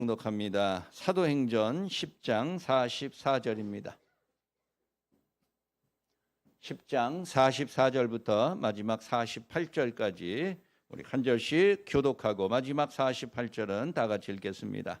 봉독합니다. 사도행전 10장 44절입니다. 10장 44절부터 마지막 48절까지 우리 한 절씩 교독하고 마지막 48절은 다 같이 읽겠습니다.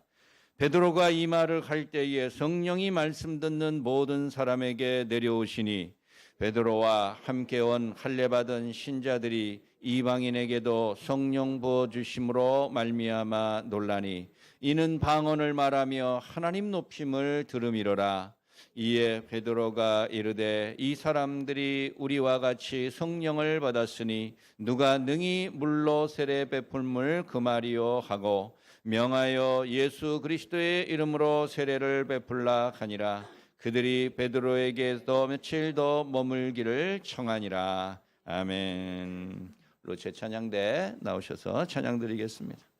베드로가 이 말을 할 때에 성령이 말씀 듣는 모든 사람에게 내려오시니 베드로와 함께 온 할례 받은 신자들이 이방인에게도 성령 부어 주심으로 말미암아 놀라니 이는 방언을 말하며 하나님 높임을 들음이로라. 이에 베드로가 이르되 이 사람들이 우리와 같이 성령을 받았으니 누가 능히 물로 세례 베풀물 그 말이요 하고 명하여 예수 그리스도의 이름으로 세례를 베풀라 하니라. 그들이 베드로에게도 며칠 더 머물기를 청하니라. 아멘. 로체 찬양대 나오셔서 찬양 드리겠습니다.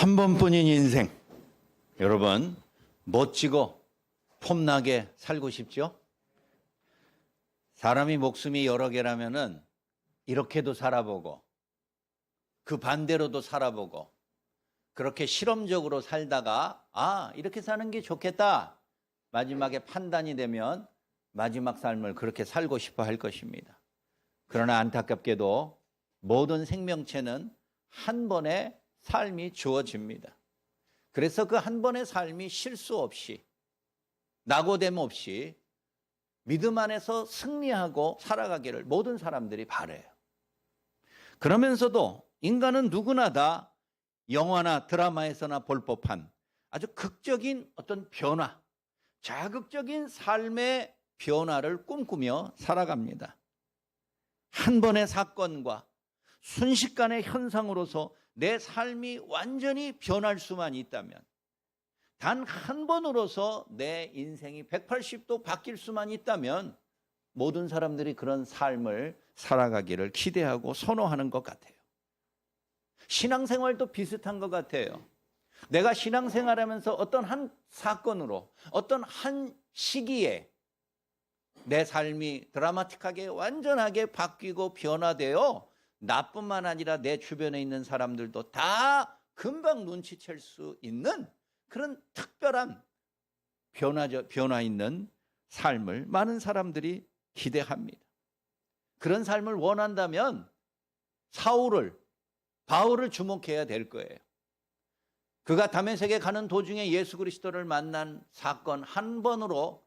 한 번뿐인 인생, 여러분 멋지고 폼나게 살고 싶죠? 사람이 목숨이 여러 개라면은 이렇게도 살아보고 그 반대로도 살아보고 그렇게 실험적으로 살다가 이렇게 사는 게 좋겠다. 마지막에 판단이 되면 마지막 삶을 그렇게 살고 싶어 할 것입니다. 그러나 안타깝게도 모든 생명체는 한 번의 삶이 주어집니다. 그래서 그 한 번의 삶이 실수 없이 낙오됨 없이 믿음 안에서 승리하고 살아가기를 모든 사람들이 바라요. 그러면서도 인간은 누구나 다 영화나 드라마에서나 볼 법한 아주 극적인 어떤 변화, 자극적인 삶의 변화를 꿈꾸며 살아갑니다. 한 번의 사건과 순식간의 현상으로서 내 삶이 완전히 변할 수만 있다면, 단 한 번으로서 내 인생이 180도 바뀔 수만 있다면 모든 사람들이 그런 삶을 살아가기를 기대하고 선호하는 것 같아요. 신앙생활도 비슷한 것 같아요. 내가 신앙생활하면서 어떤 한 사건으로 어떤 한 시기에 내 삶이 드라마틱하게 완전하게 바뀌고 변화되어 나뿐만 아니라 내 주변에 있는 사람들도 다 금방 눈치챌 수 있는 그런 특별한 변화 있는 삶을 많은 사람들이 기대합니다. 그런 삶을 원한다면 바울을 주목해야 될 거예요. 그가 다메섹에 가는 도중에 예수 그리스도를 만난 사건 한 번으로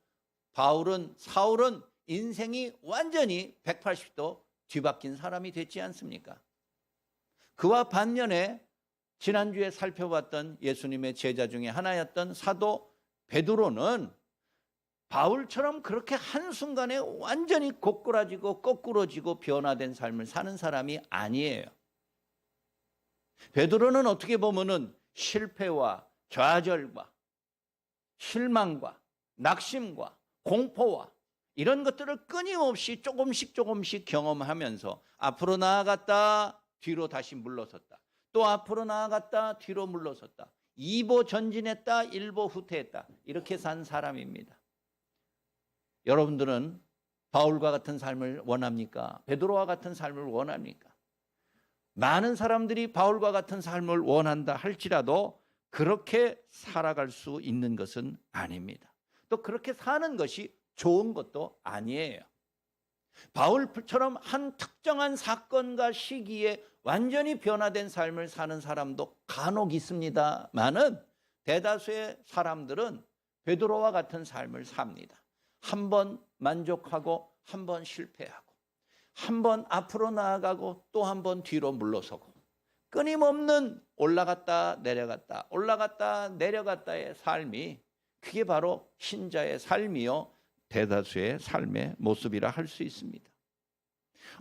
사울은 인생이 완전히 180도 뒤바뀐 사람이 됐지 않습니까? 그와 반면에 지난주에 살펴봤던 예수님의 제자 중에 하나였던 사도 베드로는 바울처럼 그렇게 한순간에 완전히 고꾸라지고 거꾸러지고 변화된 삶을 사는 사람이 아니에요. 베드로는 어떻게 보면은 실패와 좌절과 실망과 낙심과 공포와 이런 것들을 끊임없이 조금씩 경험하면서 앞으로 나아갔다 뒤로 다시 물러섰다. 또 앞으로 나아갔다 뒤로 물러섰다. 2보 전진했다 1보 후퇴했다. 이렇게 산 사람입니다. 여러분들은 바울과 같은 삶을 원합니까? 베드로와 같은 삶을 원합니까? 많은 사람들이 바울과 같은 삶을 원한다 할지라도 그렇게 살아갈 수 있는 것은 아닙니다. 또 그렇게 사는 것이 좋은 것도 아니에요. 바울처럼 한 특정한 사건과 시기에 완전히 변화된 삶을 사는 사람도 간혹 있습니다만은 대다수의 사람들은 베드로와 같은 삶을 삽니다. 한 번 만족하고 한 번 실패하고 한 번 앞으로 나아가고 또 한 번 뒤로 물러서고 끊임없는 올라갔다 내려갔다의 삶이 그게 바로 신자의 삶이요 대다수의 삶의 모습이라 할 수 있습니다.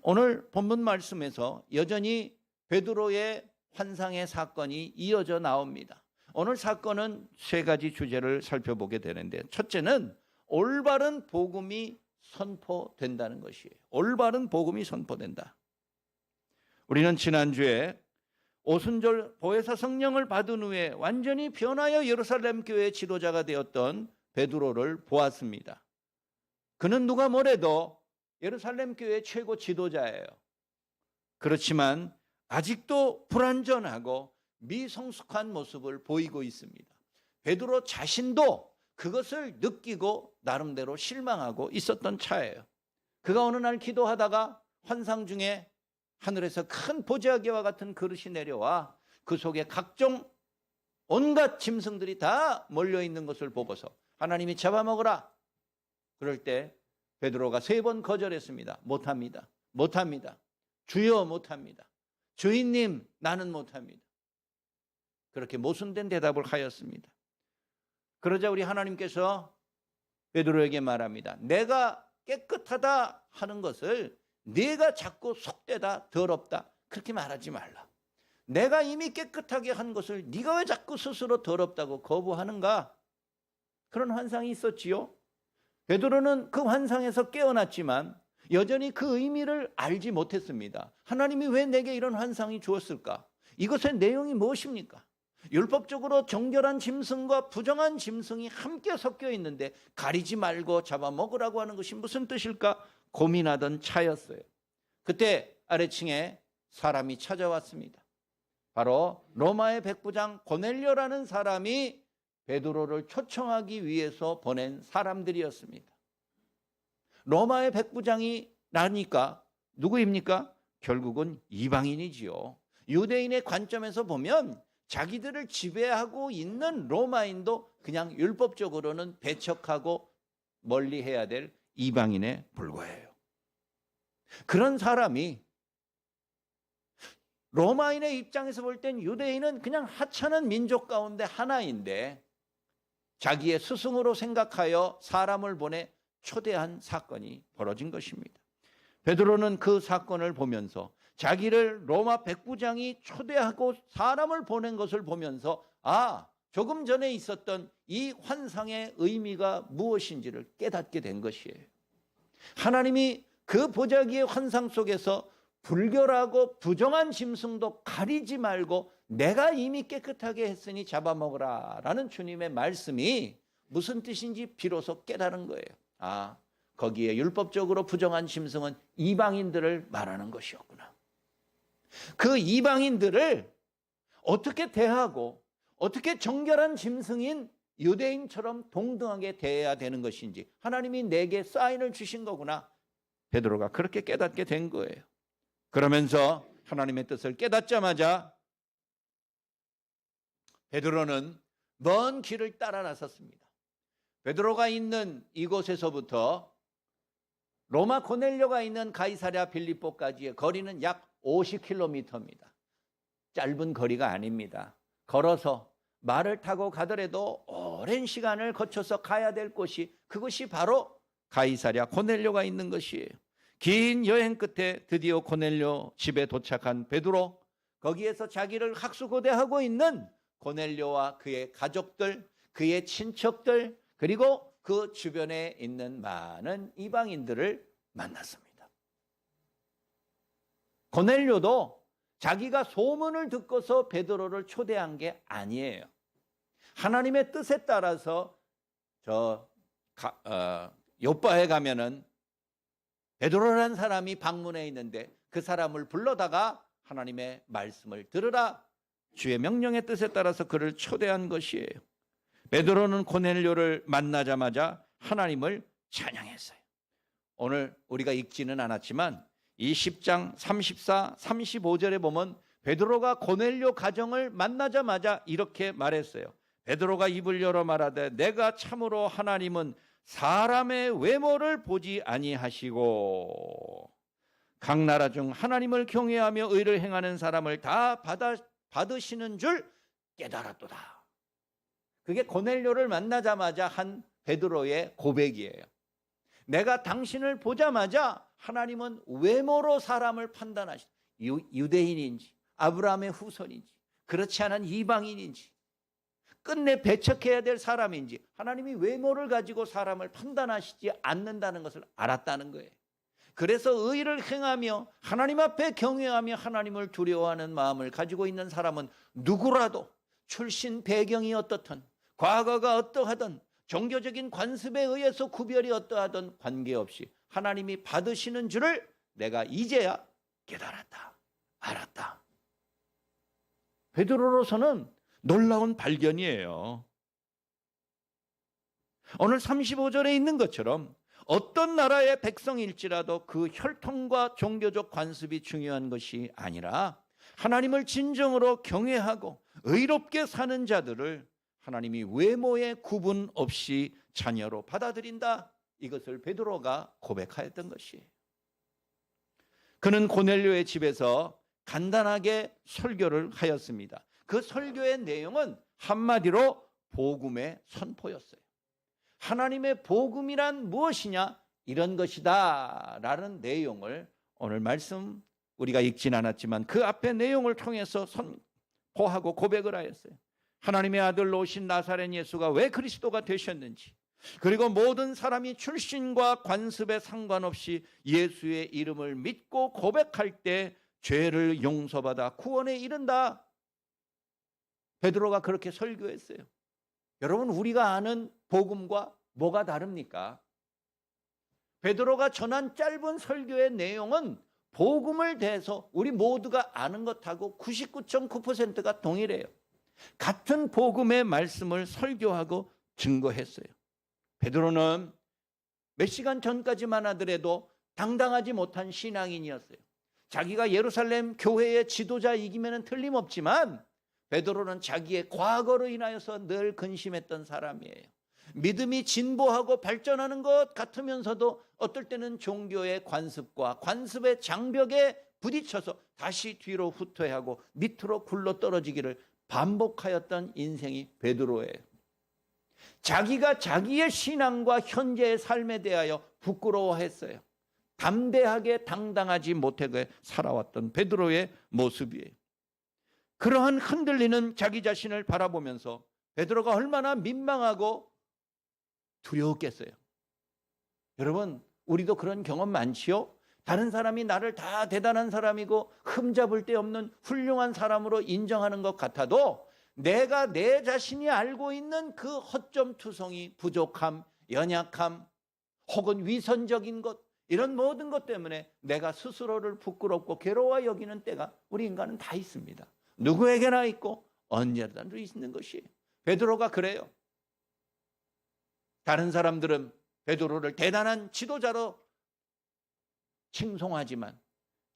오늘 본문 말씀에서 여전히 베드로의 환상의 사건이 이어져 나옵니다. 오늘 사건은 세 가지 주제를 살펴보게 되는데, 첫째는 올바른 복음이 선포된다는 것이에요. 올바른 복음이 선포된다. 우리는 지난주에 오순절 보혜사 성령을 받은 후에 완전히 변하여 예루살렘 교회의 지도자가 되었던 베드로를 보았습니다. 그는 누가 뭐래도 예루살렘 교회의 최고 지도자예요. 그렇지만 아직도 불완전하고 미성숙한 모습을 보이고 있습니다. 베드로 자신도 그것을 느끼고 나름대로 실망하고 있었던 차예요. 그가 어느 날 기도하다가 환상 중에 하늘에서 큰 보자기와 같은 그릇이 내려와 그 속에 각종 온갖 짐승들이 다 몰려있는 것을 보고서 하나님이 잡아먹으라. 그럴 때 베드로가 3번 거절했습니다. 못합니다. 주여 못합니다. 주인님 나는 못합니다. 그렇게 모순된 대답을 하였습니다. 그러자 우리 하나님께서 베드로에게 말합니다. 내가 깨끗하다 하는 것을 네가 자꾸 속되다 더럽다 그렇게 말하지 말라. 내가 이미 깨끗하게 한 것을 네가 왜 자꾸 스스로 더럽다고 거부하는가? 그런 환상이 있었지요. 베드로는 그 환상에서 깨어났지만 여전히 그 의미를 알지 못했습니다. 하나님이 왜 내게 이런 환상이 주었을까? 이것의 내용이 무엇입니까? 율법적으로 정결한 짐승과 부정한 짐승이 함께 섞여 있는데 가리지 말고 잡아먹으라고 하는 것이 무슨 뜻일까 고민하던 차였어요. 그때 아래층에 사람이 찾아왔습니다. 바로 로마의 백부장 고넬료라는 사람이 베드로를 초청하기 위해서 보낸 사람들이었습니다. 로마의 백부장이 나니까 누구입니까? 결국은 이방인이지요. 유대인의 관점에서 보면 자기들을 지배하고 있는 로마인도 그냥 율법적으로는 배척하고 멀리해야 될 이방인에 불과해요. 그런 사람이 로마인의 입장에서 볼 땐 유대인은 그냥 하찮은 민족 가운데 하나인데 자기의 스승으로 생각하여 사람을 보내 초대한 사건이 벌어진 것입니다. 베드로는 그 사건을 보면서 자기를 로마 백부장이 초대하고 사람을 보낸 것을 보면서 조금 전에 있었던 이 환상의 의미가 무엇인지를 깨닫게 된 것이에요. 하나님이 그 보자기의 환상 속에서 불결하고 부정한 짐승도 가리지 말고 내가 이미 깨끗하게 했으니 잡아먹으라 라는 주님의 말씀이 무슨 뜻인지 비로소 깨달은 거예요. 거기에 율법적으로 부정한 짐승은 이방인들을 말하는 것이었구나. 그 이방인들을 어떻게 대하고 어떻게 정결한 짐승인 유대인처럼 동등하게 대해야 되는 것인지 하나님이 내게 사인을 주신 거구나. 베드로가 그렇게 깨닫게 된 거예요. 그러면서 하나님의 뜻을 깨닫자마자 베드로는 먼 길을 따라 나섰습니다. 베드로가 있는 이곳에서부터 로마 고넬료가 있는 가이사랴 빌립보까지의 거리는 약 50km입니다. 짧은 거리가 아닙니다. 걸어서 말을 타고 가더라도 오랜 시간을 거쳐서 가야 될 곳이 그것이 바로 가이사랴 고넬료가 있는 것이에요. 긴 여행 끝에 드디어 고넬료 집에 도착한 베드로, 거기에서 자기를 학수고대하고 있는 고넬료와 그의 가족들, 그의 친척들, 그리고 그 주변에 있는 많은 이방인들을 만났습니다. 고넬료도 자기가 소문을 듣고서 베드로를 초대한 게 아니에요. 하나님의 뜻에 따라서 요바에 가면은 베드로라는 사람이 방문해 있는데 그 사람을 불러다가 하나님의 말씀을 들으라 주의 명령의 뜻에 따라서 그를 초대한 것이에요. 베드로는 고넬료를 만나자마자 하나님을 찬양했어요. 오늘 우리가 읽지는 않았지만 이 10장 34, 35절에 보면 베드로가 고넬료 가정을 만나자마자 이렇게 말했어요. 베드로가 입을 열어 말하되 내가 참으로 하나님은 사람의 외모를 보지 아니하시고 각 나라 중 하나님을 경외하며 의를 행하는 사람을 다 받으시는 줄 깨달았도다. 그게 고넬료를 만나자마자 한 베드로의 고백이에요. 내가 당신을 보자마자 하나님은 외모로 사람을 판단하시다. 유대인인지 아브라함의 후손인지 그렇지 않은 이방인인지 끝내 배척해야 될 사람인지 하나님이 외모를 가지고 사람을 판단하시지 않는다는 것을 알았다는 거예요. 그래서 의를 행하며 하나님 앞에 경외하며 하나님을 두려워하는 마음을 가지고 있는 사람은 누구라도 출신 배경이 어떻든 과거가 어떠하든 종교적인 관습에 의해서 구별이 어떠하든 관계없이 하나님이 받으시는 줄을 내가 이제야 깨달았다. 알았다. 베드로로서는 놀라운 발견이에요. 오늘 35절에 있는 것처럼 어떤 나라의 백성일지라도 그 혈통과 종교적 관습이 중요한 것이 아니라 하나님을 진정으로 경외하고 의롭게 사는 자들을 하나님이 외모에 구분 없이 자녀로 받아들인다. 이것을 베드로가 고백하였던 것이에요. 그는 고넬료의 집에서 간단하게 설교를 하였습니다. 그 설교의 내용은 한마디로 복음의 선포였어요. 하나님의 복음이란 무엇이냐? 이런 것이다 라는 내용을 오늘 말씀 우리가 읽진 않았지만 그 앞의 내용을 통해서 선포하고 고백을 하였어요. 하나님의 아들로 오신 나사렛 예수가 왜 그리스도가 되셨는지, 그리고 모든 사람이 출신과 관습에 상관없이 예수의 이름을 믿고 고백할 때 죄를 용서받아 구원에 이른다. 베드로가 그렇게 설교했어요. 여러분, 우리가 아는 복음과 뭐가 다릅니까? 베드로가 전한 짧은 설교의 내용은 복음을 대해서 우리 모두가 아는 것하고 99.9%가 동일해요. 같은 복음의 말씀을 설교하고 증거했어요. 베드로는 몇 시간 전까지만 하더라도 당당하지 못한 신앙인이었어요. 자기가 예루살렘 교회의 지도자이기면 틀림없지만 베드로는 자기의 과거로 인하여서 늘 근심했던 사람이에요. 믿음이 진보하고 발전하는 것 같으면서도 어떨 때는 종교의 관습과 관습의 장벽에 부딪혀서 다시 뒤로 후퇴하고 밑으로 굴러 떨어지기를 반복하였던 인생이 베드로예요. 자기가 자기의 신앙과 현재의 삶에 대하여 부끄러워했어요. 담대하게 당당하지 못하게 살아왔던 베드로의 모습이에요. 그러한 흔들리는 자기 자신을 바라보면서 베드로가 얼마나 민망하고 두려웠겠어요. 여러분, 우리도 그런 경험 많지요? 다른 사람이 나를 다 대단한 사람이고 흠잡을 데 없는 훌륭한 사람으로 인정하는 것 같아도 내가 내 자신이 알고 있는 그 허점투성이, 부족함, 연약함, 혹은 위선적인 것, 이런 모든 것 때문에 내가 스스로를 부끄럽고 괴로워 여기는 때가 우리 인간은 다 있습니다. 누구에게나 있고 언제라도 있는 것이에요. 베드로가 그래요. 다른 사람들은 베드로를 대단한 지도자로 칭송하지만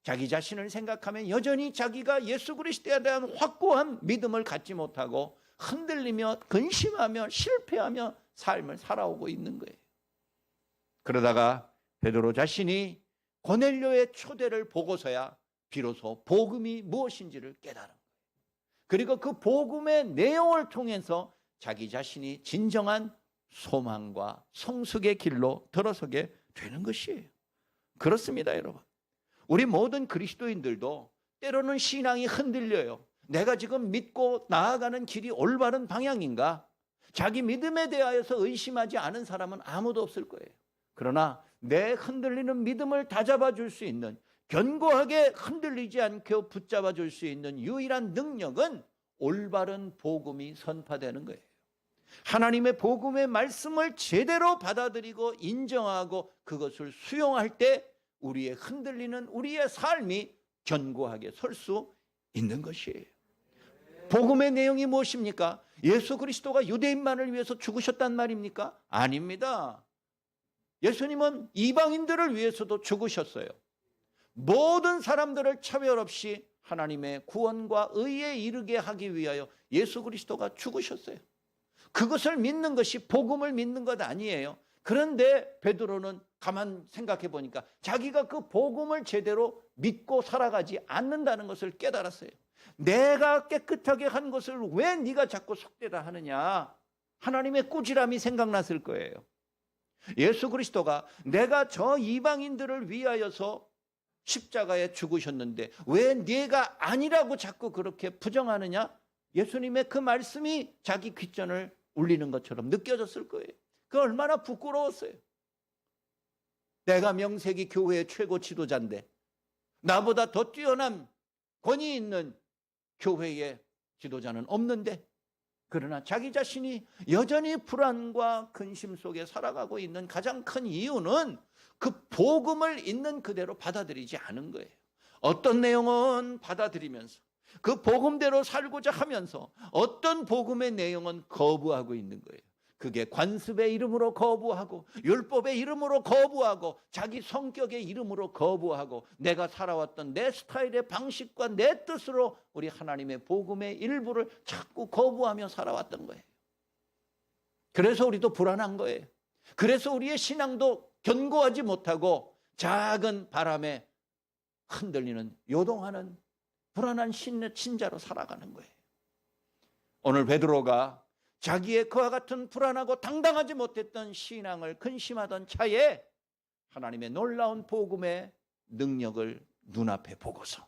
자기 자신을 생각하면 여전히 자기가 예수 그리스도에 대한 확고한 믿음을 갖지 못하고 흔들리며 근심하며 실패하며 삶을 살아오고 있는 거예요. 그러다가 베드로 자신이 고넬료의 초대를 보고서야 비로소 복음이 무엇인지를 깨달은 거예요. 그리고 그 복음의 내용을 통해서 자기 자신이 진정한 소망과 성숙의 길로 들어서게 되는 것이에요. 그렇습니다, 여러분. 우리 모든 그리스도인들도 때로는 신앙이 흔들려요. 내가 지금 믿고 나아가는 길이 올바른 방향인가? 자기 믿음에 대하여서 의심하지 않은 사람은 아무도 없을 거예요. 그러나 내 흔들리는 믿음을 다잡아 줄 수 있는, 견고하게 흔들리지 않게 붙잡아 줄 수 있는 유일한 능력은 올바른 복음이 선포되는 거예요. 하나님의 복음의 말씀을 제대로 받아들이고 인정하고 그것을 수용할 때 우리의 흔들리는 우리의 삶이 견고하게 설 수 있는 것이에요. 복음의 내용이 무엇입니까? 예수 그리스도가 유대인만을 위해서 죽으셨단 말입니까? 아닙니다. 예수님은 이방인들을 위해서도 죽으셨어요. 모든 사람들을 차별 없이 하나님의 구원과 의에 이르게 하기 위하여 예수 그리스도가 죽으셨어요. 그것을 믿는 것이 복음을 믿는 것 아니에요. 그런데 베드로는 가만 생각해 보니까 자기가 그 복음을 제대로 믿고 살아가지 않는다는 것을 깨달았어요. 내가 깨끗하게 한 것을 왜 네가 자꾸 속되다 하느냐? 하나님의 꾸지람이 생각났을 거예요. 예수 그리스도가 내가 저 이방인들을 위하여서 십자가에 죽으셨는데 왜 네가 아니라고 자꾸 그렇게 부정하느냐? 예수님의 그 말씀이 자기 귓전을 울리는 것처럼 느껴졌을 거예요. 그 얼마나 부끄러웠어요. 내가 명색이 교회의 최고 지도자인데 나보다 더 뛰어난 권위 있는 교회의 지도자는 없는데, 그러나 자기 자신이 여전히 불안과 근심 속에 살아가고 있는 가장 큰 이유는 그 복음을 있는 그대로 받아들이지 않은 거예요. 어떤 내용은 받아들이면서 그 복음대로 살고자 하면서 어떤 복음의 내용은 거부하고 있는 거예요. 그게 관습의 이름으로 거부하고 율법의 이름으로 거부하고 자기 성격의 이름으로 거부하고 내가 살아왔던 내 스타일의 방식과 내 뜻으로 우리 하나님의 복음의 일부를 자꾸 거부하며 살아왔던 거예요. 그래서 우리도 불안한 거예요. 그래서 우리의 신앙도 견고하지 못하고 작은 바람에 흔들리는 요동하는 불안한 신자로 살아가는 거예요. 오늘 베드로가 자기의 그와 같은 불안하고 당당하지 못했던 신앙을 근심하던 차에 하나님의 놀라운 복음의 능력을 눈앞에 보고서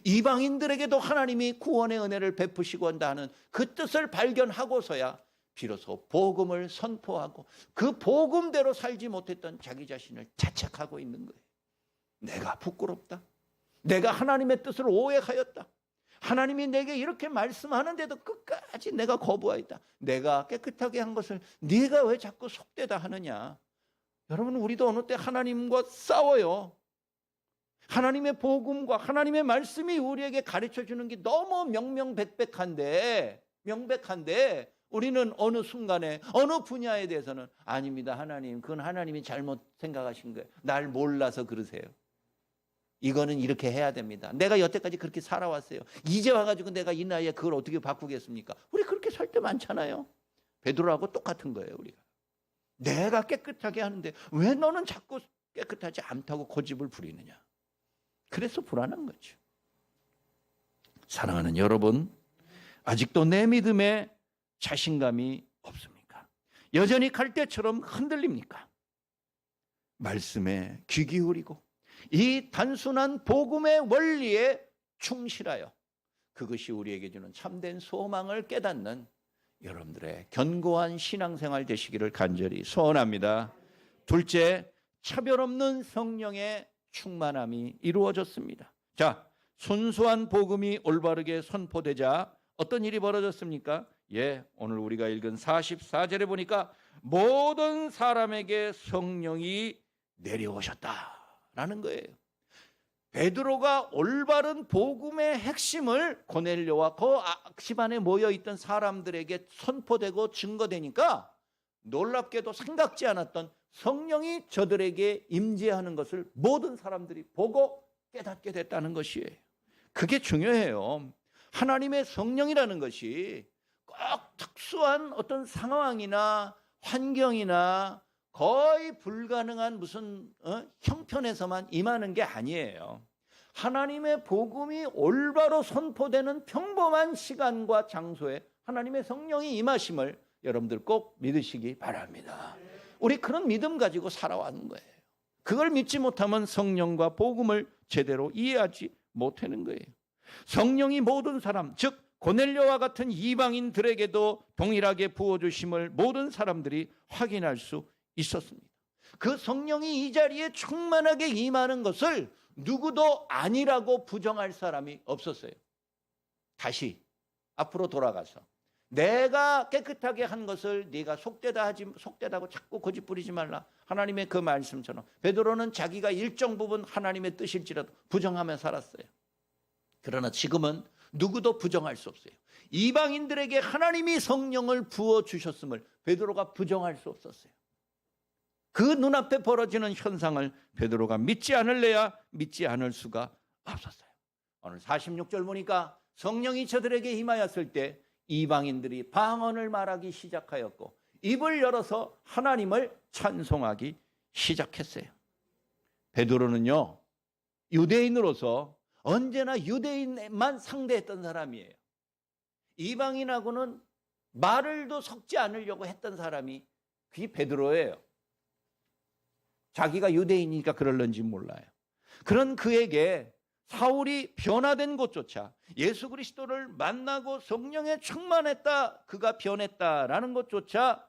이방인들에게도 하나님이 구원의 은혜를 베푸시고 한다는 그 뜻을 발견하고서야 비로소 복음을 선포하고 그 복음대로 살지 못했던 자기 자신을 자책하고 있는 거예요. 내가 부끄럽다. 내가 하나님의 뜻을 오해하였다. 하나님이 내게 이렇게 말씀하는데도 끝까지 내가 거부하였다. 내가 깨끗하게 한 것을 네가 왜 자꾸 속되다 하느냐. 여러분, 우리도 어느 때 하나님과 싸워요. 하나님의 복음과 하나님의 말씀이 우리에게 가르쳐주는 게 너무 명명백백한데 우리는 어느 순간에 어느 분야에 대해서는 아닙니다. 하나님, 그건 하나님이 잘못 생각하신 거예요. 날 몰라서 그러세요. 이거는 이렇게 해야 됩니다. 내가 여태까지 그렇게 살아왔어요. 이제 와가지고 내가 이 나이에 그걸 어떻게 바꾸겠습니까? 우리 그렇게 살 때 많잖아요. 베드로하고 똑같은 거예요. 우리가 내가 깨끗하게 하는데 왜 너는 자꾸 깨끗하지 않다고 고집을 부리느냐. 그래서 불안한 거죠. 사랑하는 여러분, 아직도 내 믿음에 자신감이 없습니까? 여전히 갈대처럼 흔들립니까? 말씀에 귀 기울이고 이 단순한 복음의 원리에 충실하여 그것이 우리에게 주는 참된 소망을 깨닫는 여러분들의 견고한 신앙생활 되시기를 간절히 소원합니다. 둘째, 차별 없는 성령의 충만함이 이루어졌습니다. 자, 순수한 복음이 올바르게 선포되자 어떤 일이 벌어졌습니까? 오늘 우리가 읽은 44절에 보니까 모든 사람에게 성령이 내려오셨다라는 거예요. 베드로가 올바른 복음의 핵심을 고넬료와 그 집안에 모여있던 사람들에게 선포되고 증거되니까 놀랍게도 생각지 않았던 성령이 저들에게 임재하는 것을 모든 사람들이 보고 깨닫게 됐다는 것이에요. 그게 중요해요. 하나님의 성령이라는 것이 꼭 특수한 어떤 상황이나 환경이나 거의 불가능한 무슨 형편에서만 임하는 게 아니에요. 하나님의 복음이 올바로 선포되는 평범한 시간과 장소에 하나님의 성령이 임하심을 여러분들 꼭 믿으시기 바랍니다. 우리 그런 믿음 가지고 살아왔는 거예요. 그걸 믿지 못하면 성령과 복음을 제대로 이해하지 못하는 거예요. 성령이 모든 사람, 즉 고넬료와 같은 이방인들에게도 동일하게 부어주심을 모든 사람들이 확인할 수 있었습니다. 그 성령이 이 자리에 충만하게 임하는 것을 누구도 아니라고 부정할 사람이 없었어요. 다시 앞으로 돌아가서 내가 깨끗하게 한 것을 네가 속되다고 자꾸 고집 부리지 말라. 하나님의 그 말씀처럼 베드로는 자기가 일정 부분 하나님의 뜻일지라도 부정하며 살았어요. 그러나 지금은 누구도 부정할 수 없어요. 이방인들에게 하나님이 성령을 부어주셨음을 베드로가 부정할 수 없었어요. 그 눈앞에 벌어지는 현상을 베드로가 믿지 않을래야 믿지 않을 수가 없었어요. 오늘 46절 보니까 성령이 저들에게 임하였을 때 이방인들이 방언을 말하기 시작하였고 입을 열어서 하나님을 찬송하기 시작했어요. 베드로는요, 유대인으로서 언제나 유대인만 상대했던 사람이에요. 이방인하고는 말을도 섞지 않으려고 했던 사람이 그게 베드로예요. 자기가 유대인이니까 그럴런지 몰라요. 그런 그에게 사울이 변화된 것조차, 예수 그리스도를 만나고 성령에 충만했다, 그가 변했다라는 것조차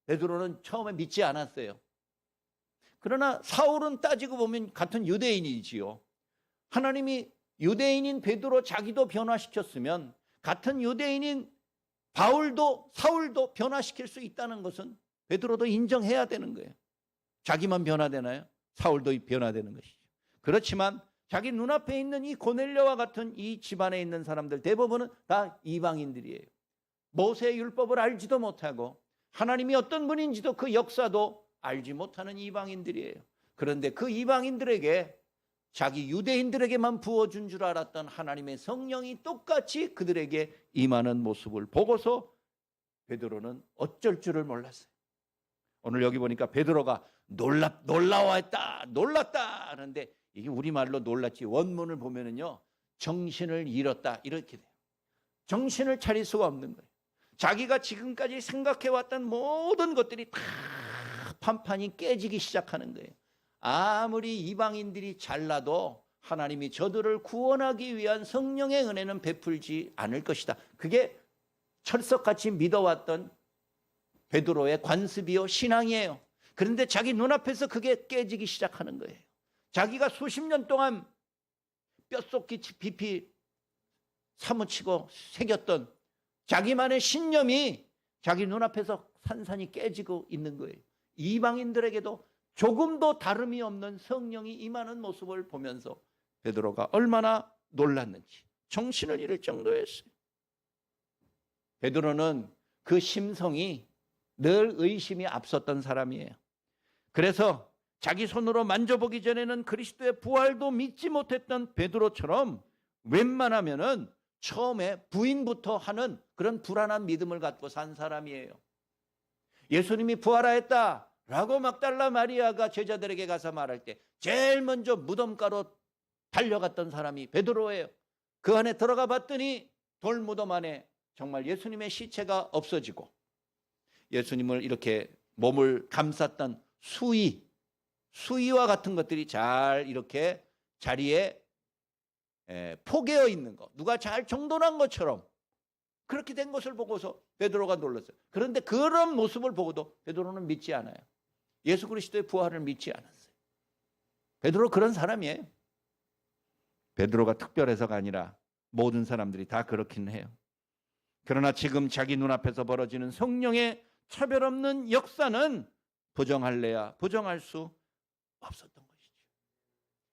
베드로는 처음에 믿지 않았어요. 그러나 사울은 따지고 보면 같은 유대인이지요. 하나님이 유대인인 베드로 자기도 변화시켰으면 같은 유대인인 사울도 변화시킬 수 있다는 것은 베드로도 인정해야 되는 거예요. 자기만 변화되나요? 사울도 변화되는 것이죠. 그렇지만 자기 눈앞에 있는 이 고넬료와 같은 이 집안에 있는 사람들 대부분은 다 이방인들이에요. 모세의 율법을 알지도 못하고 하나님이 어떤 분인지도 그 역사도 알지 못하는 이방인들이에요. 그런데 그 이방인들에게 자기 유대인들에게만 부어준 줄 알았던 하나님의 성령이 똑같이 그들에게 임하는 모습을 보고서 베드로는 어쩔 줄을 몰랐어요. 오늘 여기 보니까 베드로가 놀랐다 하는데 이게 우리말로 놀랐지 원문을 보면은요, 정신을 잃었다 이렇게 돼요. 정신을 차릴 수가 없는 거예요. 자기가 지금까지 생각해왔던 모든 것들이 다 판판이 깨지기 시작하는 거예요. 아무리 이방인들이 잘나도 하나님이 저들을 구원하기 위한 성령의 은혜는 베풀지 않을 것이다. 그게 철석같이 믿어왔던 베드로의 관습이요 신앙이에요. 그런데 자기 눈앞에서 그게 깨지기 시작하는 거예요. 자기가 수십 년 동안 뼛속이 깊이 사무치고 새겼던 자기만의 신념이 자기 눈앞에서 산산이 깨지고 있는 거예요. 이방인들에게도 조금도 다름이 없는 성령이 임하는 모습을 보면서 베드로가 얼마나 놀랐는지 정신을 잃을 정도였어요. 베드로는 그 심성이 늘 의심이 앞섰던 사람이에요. 그래서 자기 손으로 만져보기 전에는 그리스도의 부활도 믿지 못했던 베드로처럼 웬만하면은 처음에 부인부터 하는 그런 불안한 믿음을 갖고 산 사람이에요. 예수님이 부활하였다라고 막달라 마리아가 제자들에게 가서 말할 때 제일 먼저 무덤가로 달려갔던 사람이 베드로예요. 그 안에 들어가 봤더니 돌무덤 안에 정말 예수님의 시체가 없어지고 예수님을 이렇게 몸을 감쌌던 수의와 같은 것들이 잘 이렇게 자리에 포개어 있는 것, 누가 잘 정돈한 것처럼 그렇게 된 것을 보고서 베드로가 놀랐어요. 그런데 그런 모습을 보고도 베드로는 믿지 않아요. 예수 그리스도의 부활을 믿지 않았어요. 베드로 그런 사람이에요. 베드로가 특별해서가 아니라 모든 사람들이 다 그렇긴 해요. 그러나 지금 자기 눈앞에서 벌어지는 성령의 차별 없는 역사는 부정할래야 부정할 수 없었던 것이죠.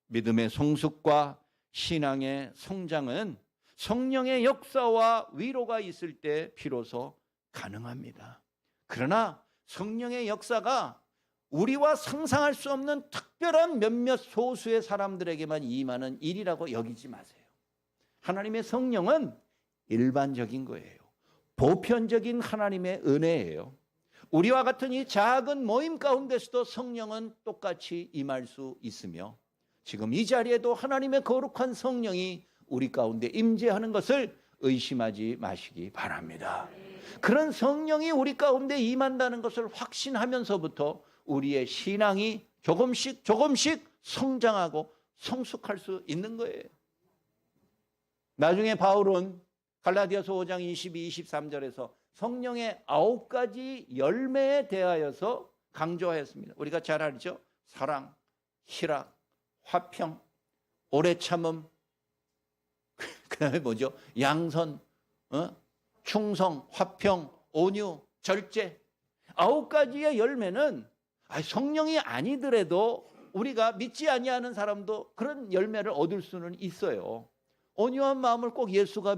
믿음의 성숙과 신앙의 성장은 성령의 역사와 위로가 있을 때 비로소 가능합니다. 그러나 성령의 역사가 우리와 상상할 수 없는 특별한 몇몇 소수의 사람들에게만 임하는 일이라고 여기지 마세요. 하나님의 성령은 일반적인 거예요. 보편적인 하나님의 은혜예요. 우리와 같은 이 작은 모임 가운데서도 성령은 똑같이 임할 수 있으며 지금 이 자리에도 하나님의 거룩한 성령이 우리 가운데 임재하는 것을 의심하지 마시기 바랍니다. 그런 성령이 우리 가운데 임한다는 것을 확신하면서부터 우리의 신앙이 조금씩 성장하고 성숙할 수 있는 거예요. 나중에 바울은 갈라디아서 5장 22, 23절에서 성령의 9가지 열매에 대하여서 강조하였습니다. 우리가 잘 알죠? 사랑, 희락, 화평, 오래 참음, 그 다음에 뭐죠? 양선, 충성, 화평, 온유, 절제. 9가지의 열매는 성령이 아니더라도 우리가 믿지 아니하는 사람도 그런 열매를 얻을 수는 있어요. 온유한 마음을 꼭 예수를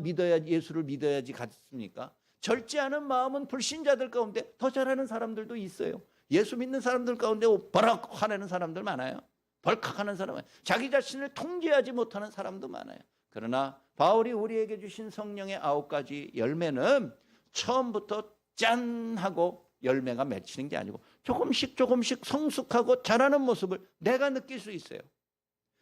믿어야지 같습니까? 절제하는 마음은 불신자들 가운데 더 잘하는 사람들도 있어요. 예수 믿는 사람들 가운데 버럭 화내는 사람들 많아요. 벌컥하는 사람은 자기 자신을 통제하지 못하는 사람도 많아요. 그러나 바울이 우리에게 주신 성령의 9가지 열매는 처음부터 짠 하고 열매가 맺히는 게 아니고 조금씩 성숙하고 자라는 모습을 내가 느낄 수 있어요.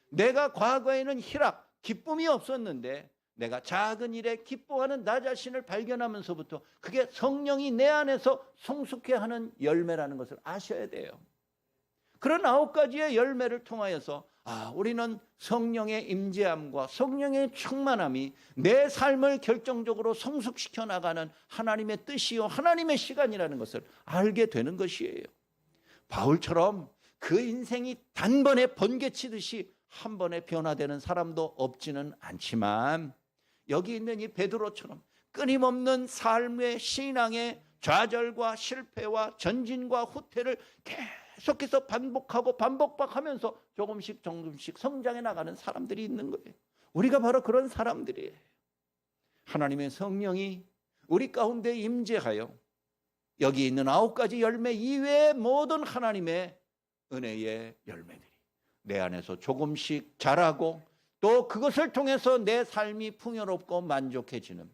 내가 과거에는 희락, 기쁨이 없었는데 내가 작은 일에 기뻐하는 나 자신을 발견하면서부터 그게 성령이 내 안에서 성숙해 하는 열매라는 것을 아셔야 돼요. 그런 9가지의 열매를 통하여서 우리는 성령의 임재함과 성령의 충만함이 내 삶을 결정적으로 성숙시켜 나가는 하나님의 뜻이요 하나님의 시간이라는 것을 알게 되는 것이에요. 바울처럼 그 인생이 단번에 번개치듯이 한 번에 변화되는 사람도 없지는 않지만 여기 있는 이 베드로처럼 끊임없는 삶의 신앙의 좌절과 실패와 전진과 후퇴를 계속해서 반복하면서 조금씩 성장해 나가는 사람들이 있는 거예요. 우리가 바로 그런 사람들이에요. 하나님의 성령이 우리 가운데 임재하여 여기 있는 9가지 열매 이외의 모든 하나님의 은혜의 열매들이 내 안에서 조금씩 자라고 또 그것을 통해서 내 삶이 풍요롭고 만족해지는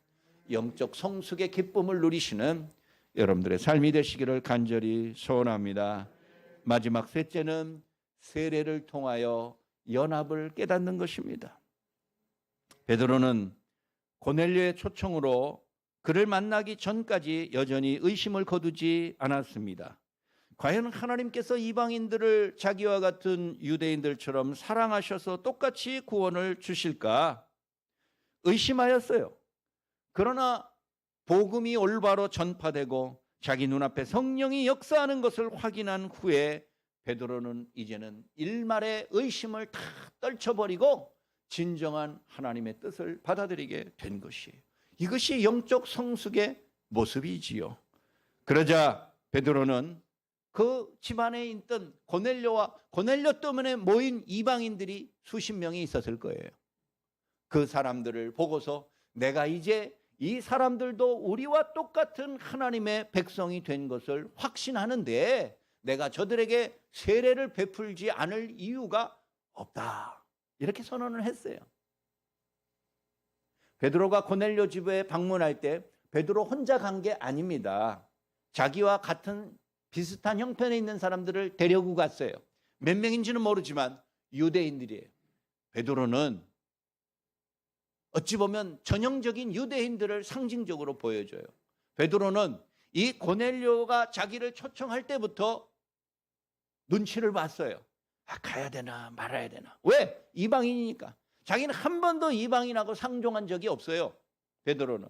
영적 성숙의 기쁨을 누리시는 여러분들의 삶이 되시기를 간절히 소원합니다. 마지막 셋째는 세례를 통하여 연합을 깨닫는 것입니다. 베드로는 고넬료의 초청으로 그를 만나기 전까지 여전히 의심을 거두지 않았습니다. 과연 하나님께서 이방인들을 자기와 같은 유대인들처럼 사랑하셔서 똑같이 구원을 주실까 의심하였어요. 그러나 복음이 올바로 전파되고 자기 눈앞에 성령이 역사하는 것을 확인한 후에 베드로는 이제는 일말의 의심을 다 떨쳐버리고 진정한 하나님의 뜻을 받아들이게 된 것이에요. 이것이 영적 성숙의 모습이지요. 그러자 베드로는 그 집안에 있던 고넬료 때문에 모인 이방인들이 수십 명이 있었을 거예요. 그 사람들을 보고서 내가 이제 이 사람들도 우리와 똑같은 하나님의 백성이 된 것을 확신하는데 내가 저들에게 세례를 베풀지 않을 이유가 없다. 이렇게 선언을 했어요. 베드로가 고넬료 집에 방문할 때 베드로 혼자 간 게 아닙니다. 자기와 같은 비슷한 형편에 있는 사람들을 데려고 갔어요. 몇 명인지는 모르지만 유대인들이에요. 베드로는 어찌 보면 전형적인 유대인들을 상징적으로 보여줘요. 베드로는 이 고넬료가 자기를 초청할 때부터 눈치를 봤어요. 가야 되나 말아야 되나. 왜? 이방인이니까. 자기는 한 번도 이방인하고 상종한 적이 없어요. 베드로는.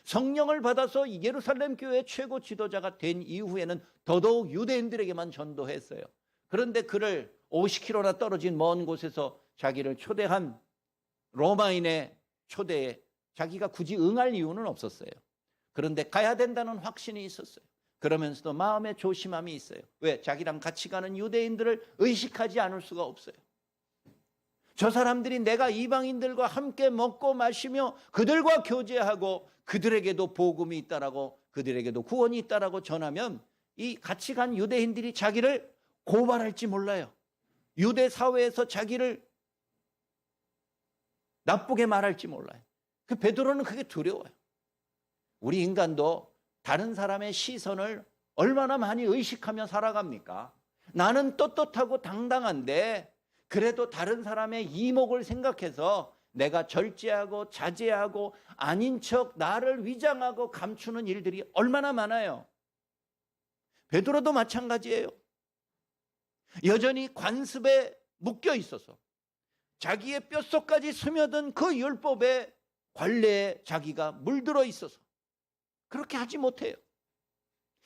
성령을 받아서 예루살렘 교회 최고 지도자가 된 이후에는 더더욱 유대인들에게만 전도했어요. 그런데 그를 50km나 떨어진 먼 곳에서 자기를 초대한 로마인의 초대에 자기가 굳이 응할 이유는 없었어요. 그런데 가야 된다는 확신이 있었어요. 그러면서도 마음에 조심함이 있어요. 왜? 자기랑 같이 가는 유대인들을 의식하지 않을 수가 없어요. 저 사람들이 내가 이방인들과 함께 먹고 마시며 그들과 교제하고 그들에게도 복음이 있다라고, 그들에게도 구원이 있다라고 전하면 이 같이 간 유대인들이 자기를 고발할지 몰라요. 유대 사회에서 자기를 나쁘게 말할지 몰라요. 그 베드로는 그게 두려워요. 우리 인간도 다른 사람의 시선을 얼마나 많이 의식하며 살아갑니까? 나는 떳떳하고 당당한데 그래도 다른 사람의 이목을 생각해서 내가 절제하고 자제하고 아닌 척 나를 위장하고 감추는 일들이 얼마나 많아요. 베드로도 마찬가지예요. 여전히 관습에 묶여 있어서 자기의 뼛속까지 스며든 그 율법의 관례에 자기가 물들어 있어서 그렇게 하지 못해요.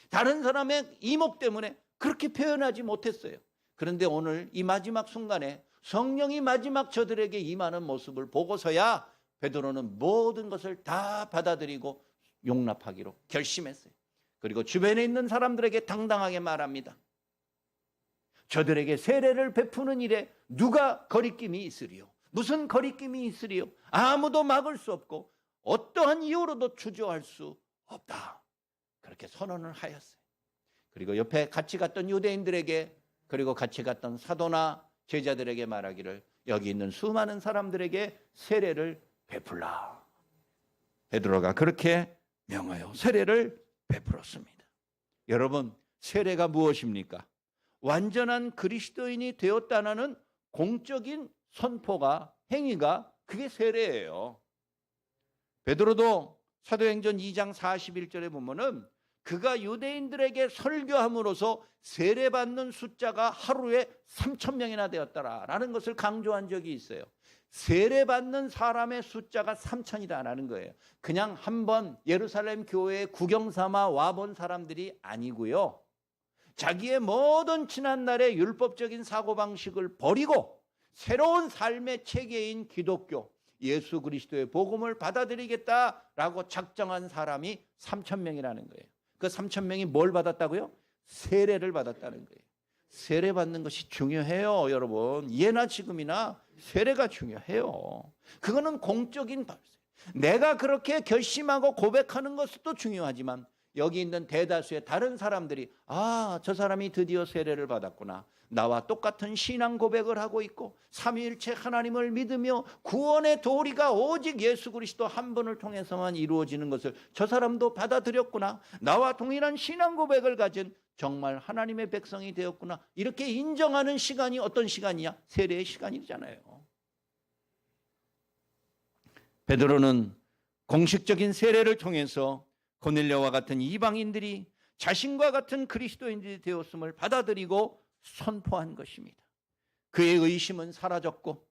다른 사람의 이목 때문에 그렇게 표현하지 못했어요. 그런데 오늘 이 마지막 순간에 성령이 마지막 저들에게 임하는 모습을 보고서야 베드로는 모든 것을 다 받아들이고 용납하기로 결심했어요. 그리고 주변에 있는 사람들에게 당당하게 말합니다. 저들에게 세례를 베푸는 일에 누가 거리낌이 있으리요? 무슨 거리낌이 있으리요? 아무도 막을 수 없고 어떠한 이유로도 주저할 수 없다. 그렇게 선언을 하였어요. 그리고 옆에 같이 갔던 유대인들에게, 그리고 같이 갔던 사도나 제자들에게 말하기를 여기 있는 수많은 사람들에게 세례를 베풀라. 베드로가 그렇게 명하여 세례를 베풀었습니다. 여러분, 세례가 무엇입니까? 완전한 그리스도인이 되었다는 공적인 선포가, 행위가 그게 세례예요. 베드로도 사도행전 2장 41절에 보면은 그가 유대인들에게 설교함으로써 세례받는 숫자가 하루에 3,000명이나 되었다라는 것을 강조한 적이 있어요. 세례받는 사람의 숫자가 3,000이다라는 거예요. 그냥 한번 예루살렘 교회에 구경 삼아 와본 사람들이 아니고요. 자기의 모든 지난날의 율법적인 사고방식을 버리고 새로운 삶의 체계인 기독교, 예수 그리스도의 복음을 받아들이겠다라고 작정한 사람이 3,000명이라는 거예요. 그 3,000명이 뭘 받았다고요? 세례를 받았다는 거예요. 세례 받는 것이 중요해요, 여러분. 예나 지금이나 세례가 중요해요. 그거는 공적인 발생. 내가 그렇게 결심하고 고백하는 것도 중요하지만 여기 있는 대다수의 다른 사람들이 저 사람이 드디어 세례를 받았구나. 나와 똑같은 신앙 고백을 하고 있고 삼위일체 하나님을 믿으며 구원의 도리가 오직 예수 그리스도 한 분을 통해서만 이루어지는 것을 저 사람도 받아들였구나. 나와 동일한 신앙 고백을 가진 정말 하나님의 백성이 되었구나. 이렇게 인정하는 시간이 어떤 시간이야? 세례의 시간이잖아요. 베드로는 공식적인 세례를 통해서 고넬료와 같은 이방인들이 자신과 같은 그리스도인들이 되었음을 받아들이고 선포한 것입니다. 그의 의심은 사라졌고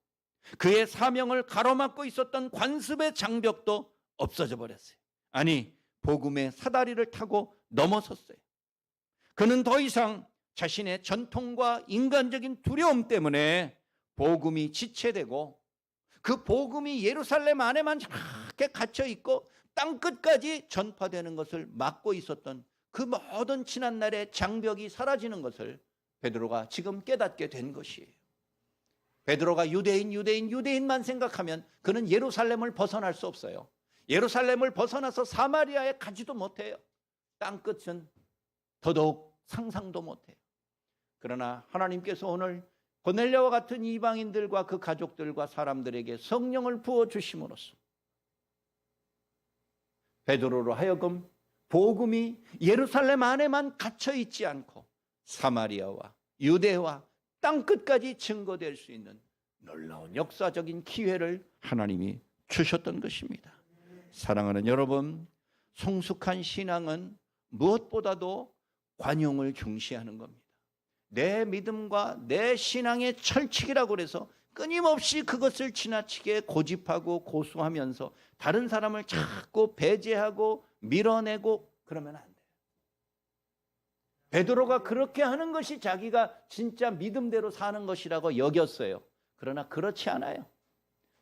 그의 사명을 가로막고 있었던 관습의 장벽도 없어져 버렸어요. 아니, 복음의 사다리를 타고 넘어섰어요. 그는 더 이상 자신의 전통과 인간적인 두려움 때문에 복음이 지체되고 그 복음이 예루살렘 안에만 이렇게 갇혀 있고 땅 끝까지 전파되는 것을 막고 있었던 그 모든 지난날의 장벽이 사라지는 것을 베드로가 지금 깨닫게 된 것이에요. 베드로가 유대인만 생각하면 그는 예루살렘을 벗어날 수 없어요. 예루살렘을 벗어나서 사마리아에 가지도 못해요. 땅 끝은 더더욱 상상도 못해요. 그러나 하나님께서 오늘 고넬료와 같은 이방인들과 그 가족들과 사람들에게 성령을 부어주심으로써 베드로로 하여금 복음이 예루살렘 안에만 갇혀 있지 않고 사마리아와 유대와 땅 끝까지 증거될 수 있는 놀라운 역사적인 기회를 하나님이 주셨던 것입니다. 사랑하는 여러분, 성숙한 신앙은 무엇보다도 관용을 중시하는 겁니다. 내 믿음과 내 신앙의 철칙이라고 그래서 끊임없이 그것을 지나치게 고집하고 고수하면서 다른 사람을 자꾸 배제하고 밀어내고 그러면 안 돼요. 베드로가 그렇게 하는 것이 자기가 진짜 믿음대로 사는 것이라고 여겼어요. 그러나 그렇지 않아요.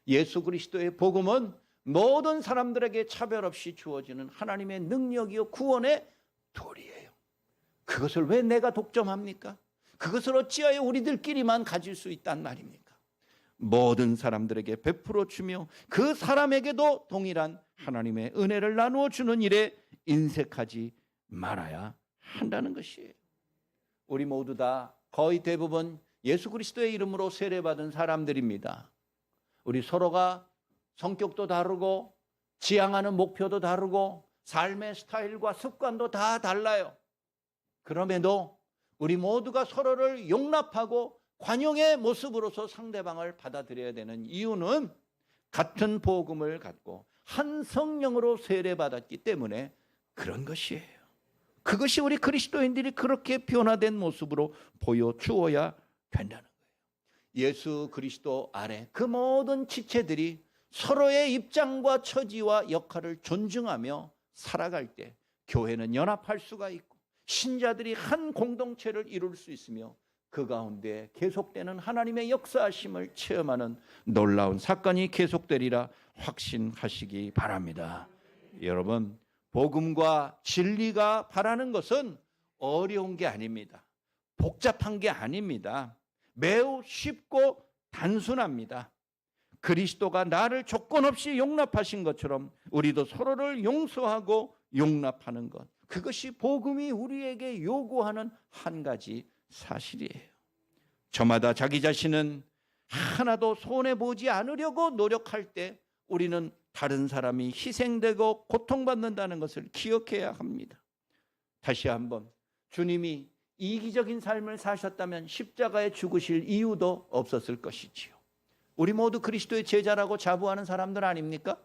예수 그리스도의 복음은 모든 사람들에게 차별 없이 주어지는 하나님의 능력이요 구원의 도리예요. 그것을 왜 내가 독점합니까? 그것을 어찌하여 우리들끼리만 가질 수 있단 말입니까? 모든 사람들에게 베풀어 주며 그 사람에게도 동일한 하나님의 은혜를 나누어 주는 일에 인색하지 말아야 한다는 것이에요. 우리 모두 다 거의 대부분 예수 그리스도의 이름으로 세례받은 사람들입니다. 우리 서로가 성격도 다르고 지향하는 목표도 다르고 삶의 스타일과 습관도 다 달라요. 그럼에도 우리 모두가 서로를 용납하고 관용의 모습으로서 상대방을 받아들여야 되는 이유는 같은 복음을 갖고 한 성령으로 세례받았기 때문에 그런 것이에요. 그것이 우리 그리스도인들이 그렇게 변화된 모습으로 보여주어야 된다는 거예요. 예수 그리스도 아래 그 모든 지체들이 서로의 입장과 처지와 역할을 존중하며 살아갈 때 교회는 연합할 수가 있고 신자들이 한 공동체를 이룰 수 있으며 그 가운데 계속되는 하나님의 역사하심을 체험하는 놀라운 사건이 계속되리라 확신하시기 바랍니다. 여러분, 복음과 진리가 바라는 것은 어려운 게 아닙니다. 복잡한 게 아닙니다. 매우 쉽고 단순합니다. 그리스도가 나를 조건 없이 용납하신 것처럼 우리도 서로를 용서하고 용납하는 것, 그것이 복음이 우리에게 요구하는 한 가지 사실이에요. 저마다 자기 자신은 하나도 손해보지 않으려고 노력할 때 우리는 다른 사람이 희생되고 고통받는다는 것을 기억해야 합니다. 다시 한번, 주님이 이기적인 삶을 사셨다면 십자가에 죽으실 이유도 없었을 것이지요. 우리 모두 그리스도의 제자라고 자부하는 사람들 아닙니까?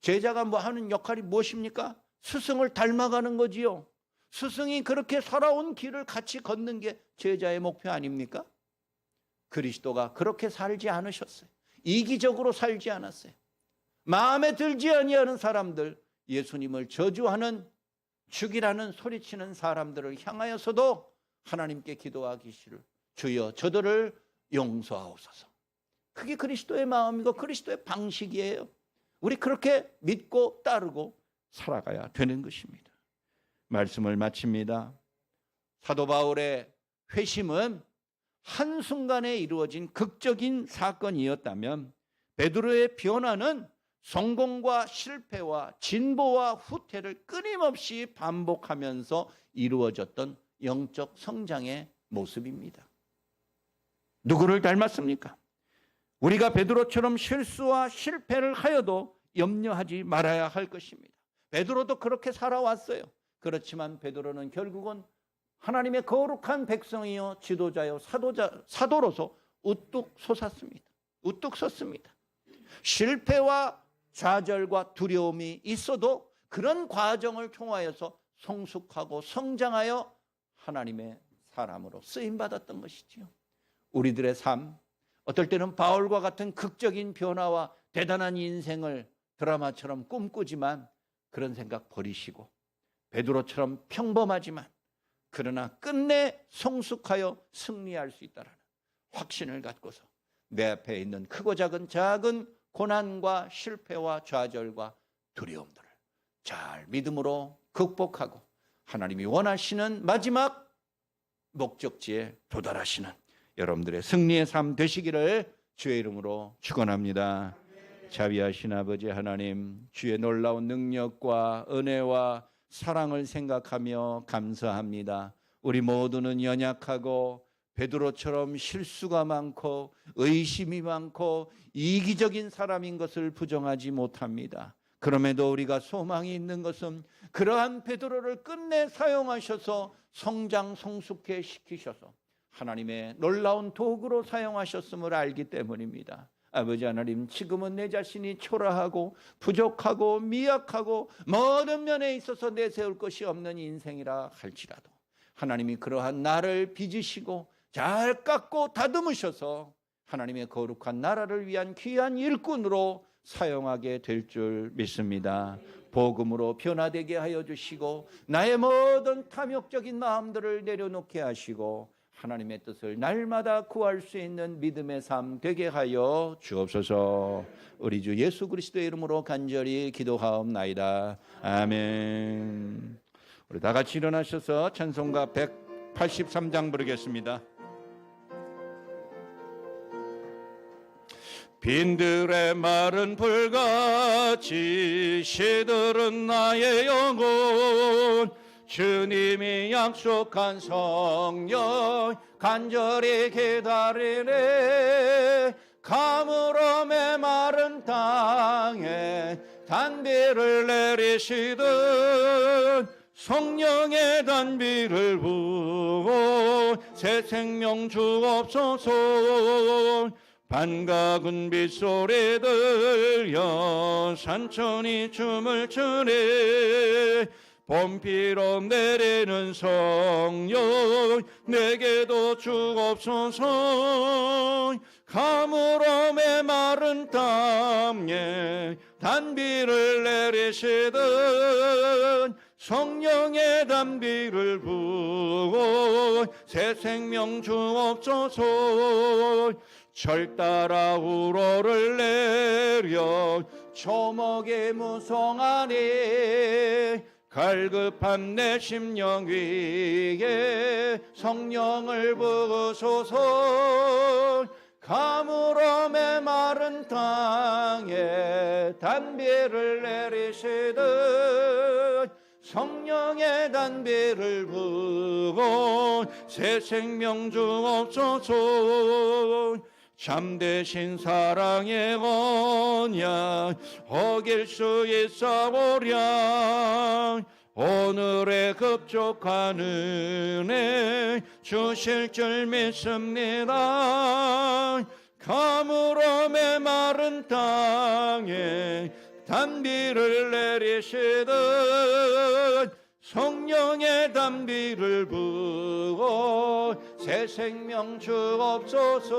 제자가 뭐 하는 역할이 무엇입니까? 스승을 닮아가는 거지요. 스승이 그렇게 살아온 길을 같이 걷는 게 제자의 목표 아닙니까? 그리스도가 그렇게 살지 않으셨어요. 이기적으로 살지 않았어요. 마음에 들지 아니하는 사람들, 예수님을 저주하는, 죽이라는 소리치는 사람들을 향하여서도 하나님께 기도하기를 주여 저들을 용서하옵소서. 그게 그리스도의 마음이고 그리스도의 방식이에요. 우리 그렇게 믿고 따르고 살아가야 되는 것입니다. 말씀을 마칩니다. 사도 바울의 회심은 한순간에 이루어진 극적인 사건이었다면 베드로의 변화는 성공과 실패와 진보와 후퇴를 끊임없이 반복하면서 이루어졌던 영적 성장의 모습입니다. 누구를 닮았습니까? 우리가 베드로처럼 실수와 실패를 하여도 염려하지 말아야 할 것입니다. 베드로도 그렇게 살아왔어요. 그렇지만 베드로는 결국은 하나님의 거룩한 백성이요 지도자요 사도로서 우뚝 솟았습니다. 우뚝 섰습니다. 실패와 좌절과 두려움이 있어도 그런 과정을 통하여서 성숙하고 성장하여 하나님의 사람으로 쓰임받았던 것이지요. 우리들의 삶, 어떨 때는 바울과 같은 극적인 변화와 대단한 인생을 드라마처럼 꿈꾸지만 그런 생각 버리시고 베드로처럼 평범하지만 그러나 끝내 성숙하여 승리할 수 있다는 확신을 갖고서 내 앞에 있는 크고 작은 고난과 실패와 좌절과 두려움들을 잘 믿음으로 극복하고 하나님이 원하시는 마지막 목적지에 도달하시는 여러분들의 승리의 삶 되시기를 주의 이름으로 축원합니다. 자비하신 아버지 하나님, 주의 놀라운 능력과 은혜와 사랑을 생각하며 감사합니다. 우리 모두는 연약하고 베드로처럼 실수가 많고 의심이 많고 이기적인 사람인 것을 부정하지 못합니다. 그럼에도 우리가 소망이 있는 것은 그러한 베드로를 끝내 사용하셔서 성장 성숙해 시키셔서 하나님의 놀라운 도구로 사용하셨음을 알기 때문입니다. 아버지 하나님, 지금은 내 자신이 초라하고 부족하고 미약하고 모든 면에 있어서 내세울 것이 없는 인생이라 할지라도 하나님이 그러한 나를 빚으시고 잘 깎고 다듬으셔서 하나님의 거룩한 나라를 위한 귀한 일꾼으로 사용하게 될 줄 믿습니다. 복음으로 변화되게 하여 주시고 나의 모든 탐욕적인 마음들을 내려놓게 하시고 하나님의 뜻을 날마다 구할 수 있는 믿음의 삶 되게 하여 주옵소서. 우리 주 예수 그리스도의 이름으로 간절히 기도하옵나이다. 아멘. 우리 다 같이 일어나셔서 찬송가 183장 부르겠습니다. 빈들의 마른 불같이 시들은 나의 영혼, 주님이 약속한 성령 간절히 기다리네. 가물어 메마른 땅에 단비를 내리시듯 성령의 단비를 부어 새 생명 주옵소서. 반가운 빗소리 들려 산천이 춤을 추네. 봄비로 내리는 성령 내게도 주옵소서. 가물어 메마른 땅에 단비를 내리시듯 성령의 단비를 부어 새 생명 주옵소서. 절 따라 우로를 내려 초목의 무성하니 갈급한 내 심령 위에 성령을 부으소서. 가물어 메마른 땅에 단비를 내리시듯 성령의 단비를 부어 새 생명 주옵소서. 참되신 사랑의 언약 어길 수 있사오랴. 오늘의 급족한 은혜 주실 줄 믿습니다. 가물어 메마른 땅에 단비를 내리시듯 성령의 단비를 부어 새 생명 주옵소서.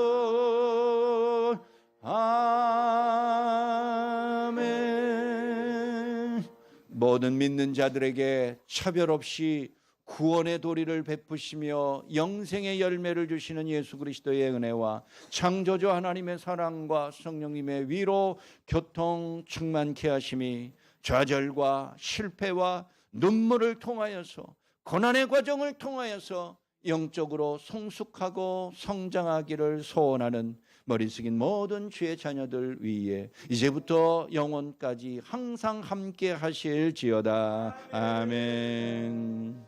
아멘. 모든 믿는 자들에게 차별 없이 구원의 도리를 베푸시며 영생의 열매를 주시는 예수 그리스도의 은혜와 창조주 하나님의 사랑과 성령님의 위로 교통 충만케 하심이 좌절과 실패와 눈물을 통하여서 고난의 과정을 통하여서 영적으로 성숙하고 성장하기를 소원하는 머리 숙인 모든 주의 자녀들 위에 이제부터 영원까지 항상 함께 하실지어다. 아멘.